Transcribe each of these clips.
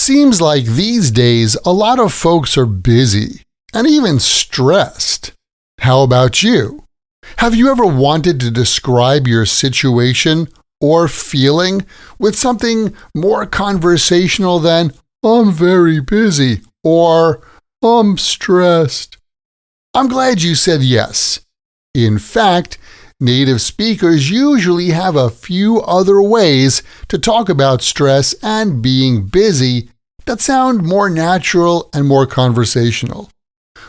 Seems like these days a lot of folks are busy and even stressed. How about you? Have you ever wanted to describe your situation or feeling with something more conversational than, "I'm very busy," or "I'm stressed"? I'm glad you said yes. In fact, native speakers usually have a few other ways to talk about stress and being busy that sound more natural and more conversational.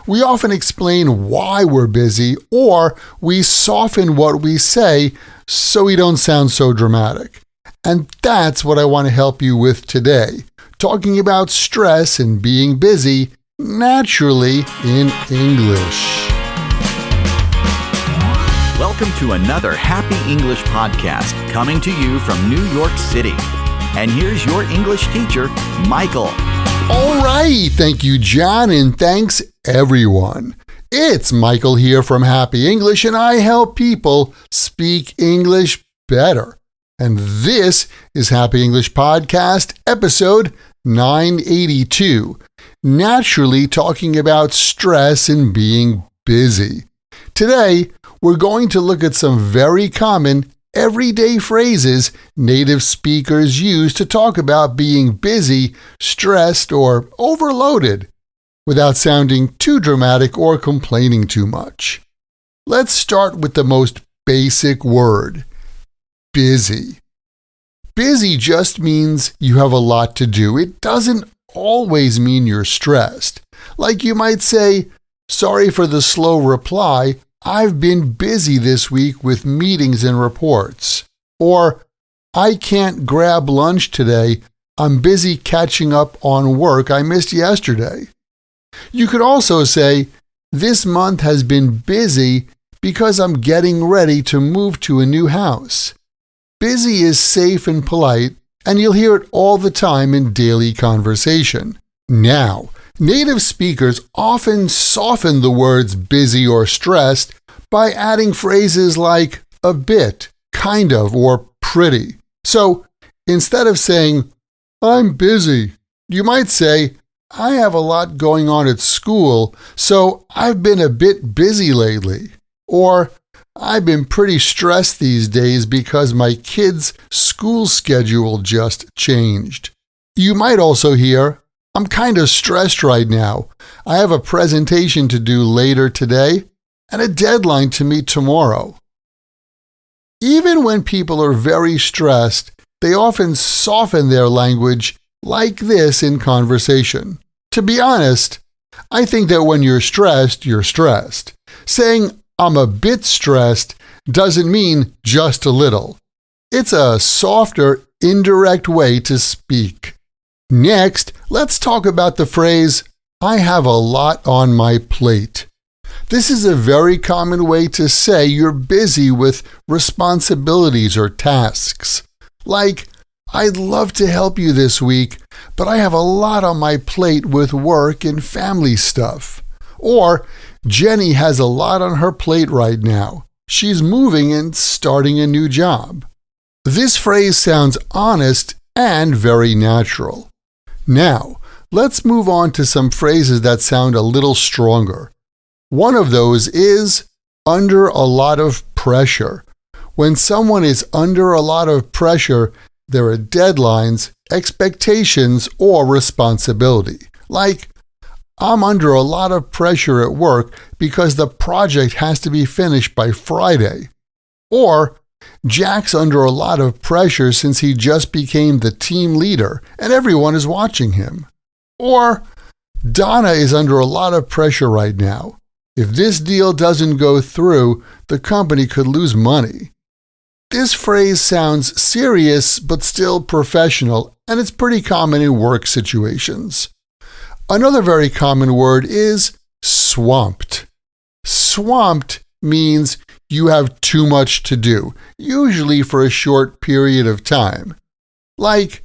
We often explain why we're busy, or we soften what we say so we don't sound so dramatic. And that's what I want to help you with today, talking about stress and being busy naturally in English. Welcome to another Happy English podcast coming to you from New York City. And here's your English teacher, Michael. All right, thank you, John, and thanks, everyone. It's Michael here from Happy English, and I help people speak English better. And this is Happy English Podcast, episode 982, naturally talking about stress and being busy. Today, we're going to look at some very common everyday phrases native speakers use to talk about being busy, stressed, or overloaded without sounding too dramatic or complaining too much. Let's start with the most basic word, busy. Busy just means you have a lot to do. It doesn't always mean you're stressed. Like you might say, "Sorry for the slow reply. I've been busy this week with meetings and reports." Or, "I can't grab lunch today. I'm busy catching up on work I missed yesterday." You could also say, "This month has been busy because I'm getting ready to move to a new house." Busy is safe and polite, and you'll hear it all the time in daily conversation. Now, native speakers often soften the words busy or stressed by adding phrases like a bit, kind of, or pretty. So instead of saying, "I'm busy," you might say, "I have a lot going on at school, so I've been a bit busy lately." Or, "I've been pretty stressed these days because my kid's school schedule just changed." You might also hear, "I'm kind of stressed right now. I have a presentation to do later today and a deadline to meet tomorrow." Even when people are very stressed, they often soften their language like this in conversation. To be honest, I think that when you're stressed, you're stressed. Saying, "I'm a bit stressed," doesn't mean just a little. It's a softer, indirect way to speak. Next, let's talk about the phrase, "I have a lot on my plate." This is a very common way to say you're busy with responsibilities or tasks. Like, "I'd love to help you this week, but I have a lot on my plate with work and family stuff." Or, "Jenny has a lot on her plate right now. She's moving and starting a new job." This phrase sounds honest and very natural. Now, let's move on to some phrases that sound a little stronger. One of those is under a lot of pressure. When someone is under a lot of pressure, there are deadlines, expectations, or responsibility. Like, "I'm under a lot of pressure at work because the project has to be finished by Friday." Or, "Jack's under a lot of pressure since he just became the team leader and everyone is watching him." Or, "Donna is under a lot of pressure right now. If this deal doesn't go through, the company could lose money." This phrase sounds serious but still professional, and it's pretty common in work situations. Another very common word is swamped. Swamped means you have too much to do, usually for a short period of time. Like,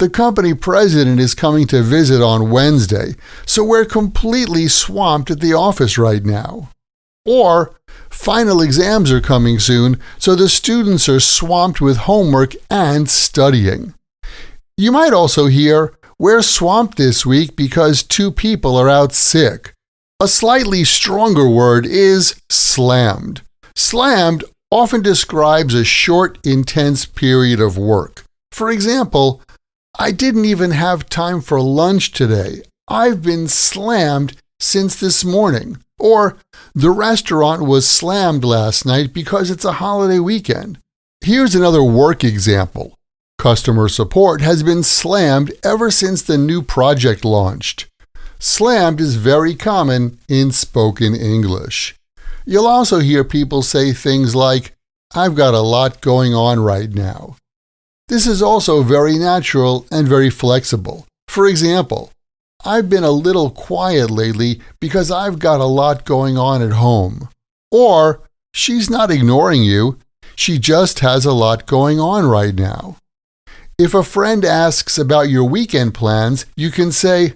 "The company president is coming to visit on Wednesday, so we're completely swamped at the office right now." Or, "Final exams are coming soon, so the students are swamped with homework and studying." You might also hear, We're swamped this week because 2 people are out sick. A slightly stronger word is slammed. Slammed often describes a short, intense period of work. For example, I didn't even have time for lunch today. I've been slammed since this morning. Or, the restaurant was slammed last night because it's a holiday weekend. Here's another work example. Customer support has been slammed ever since the new project launched. Slammed is very common in spoken English. You'll also hear people say things like, "I've got a lot going on right now." This is also very natural and very flexible. For example, "I've been a little quiet lately because I've got a lot going on at home." Or, "She's not ignoring you. She just has a lot going on right now." If a friend asks about your weekend plans, you can say,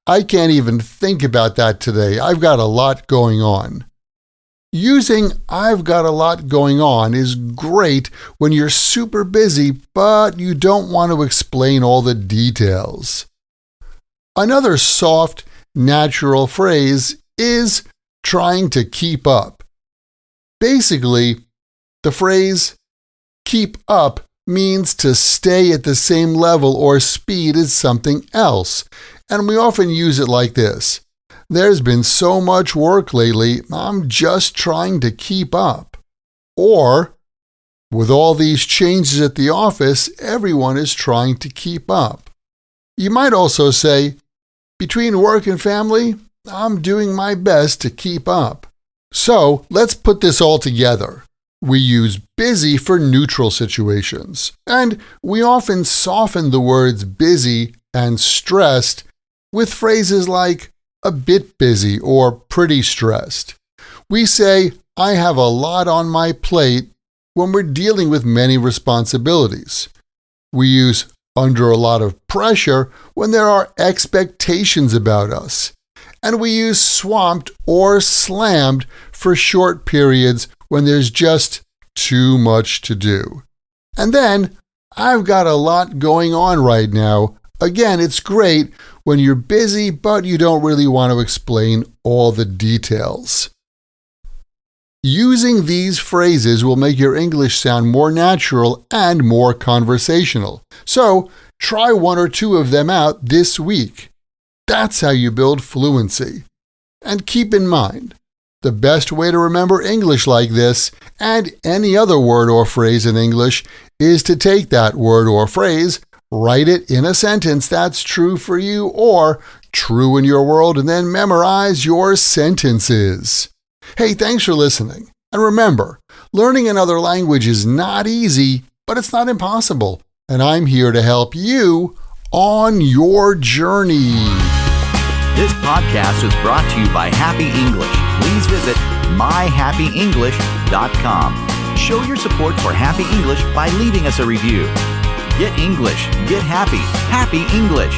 "I can't even think about that today. I've got a lot going on." Using "I've got a lot going on" is great when you're super busy, but you don't want to explain all the details. Another soft, natural phrase is trying to keep up. Basically, the phrase keep up means to stay at the same level or speed as something else, and we often use it like this. "There's been so much work lately, I'm just trying to keep up." Or, "With all these changes at the office, everyone is trying to keep up." You might also say, "Between work and family, I'm doing my best to keep up." So, let's put this all together. We use busy for neutral situations, and we often soften the words busy and stressed with phrases like a bit busy or pretty stressed. We say, "I have a lot on my plate" when we're dealing with many responsibilities. We use under a lot of pressure when there are expectations about us. And we use swamped or slammed for short periods when there's just too much to do. And then, "I've got a lot going on right now." Again, it's great when you're busy, but you don't really want to explain all the details. Using these phrases will make your English sound more natural and more conversational. So, try 1 or 2 of them out this week. That's how you build fluency. And keep in mind, the best way to remember English like this, and any other word or phrase in English, is to take that word or phrase, write it in a sentence that's true for you or true in your world, and then memorize your sentences. Hey, thanks for listening. And remember, learning another language is not easy, but it's not impossible. And I'm here to help you on your journey. This podcast was brought to you by Happy English. Please visit myhappyenglish.com. Show your support for Happy English by leaving us a review. Get English, get happy, Happy English.